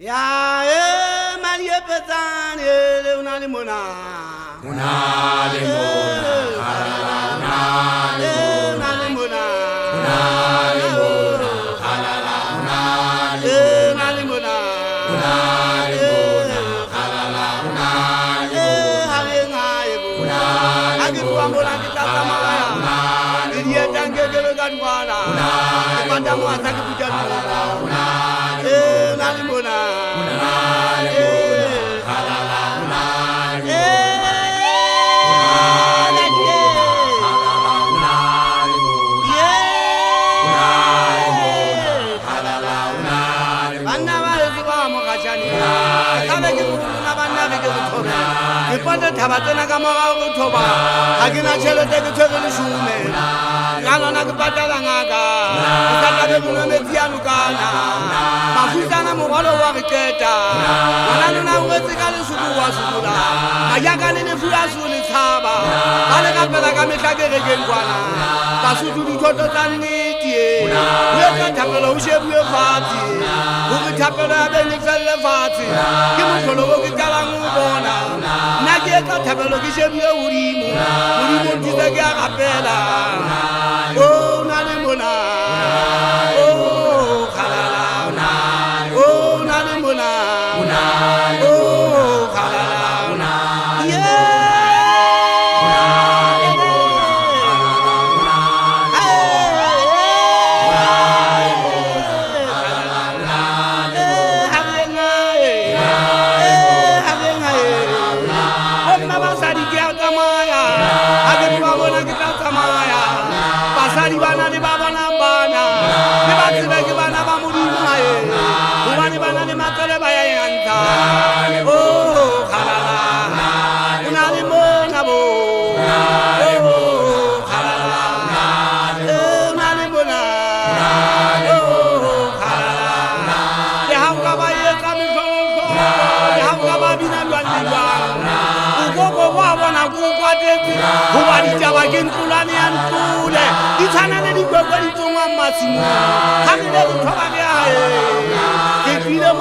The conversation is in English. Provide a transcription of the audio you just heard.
Ya Maria Petani unali mona unali mona unali mona unali mona halala unali mona unali mona halala unali mona akiwa mona kitakamaya ndiye tangekele kanwala kipanda mwasa kipujana unali mona Ipanda tabatena kama utoba hakina chele teke chele shume kana nakupatala ngaka utaka bebune tianukana mafutana mubalo wa keta wananu na uwezi kali suku wa sukula ayaka nene fuya suli thaba ale kapela kamekake rekengwana basutu ditoto tanitie weka tapelo ushebuye fati ukitapelo abeni felle fati kimutolo ukikala ngubona nakeka tapelo kishebuye urimu ntizeke akapela oh nani mona oh khalala oh nani mona oh khalala Kulani antule itana ne di gwagwa di tongwa masimu hamile di thoba ya e ke bile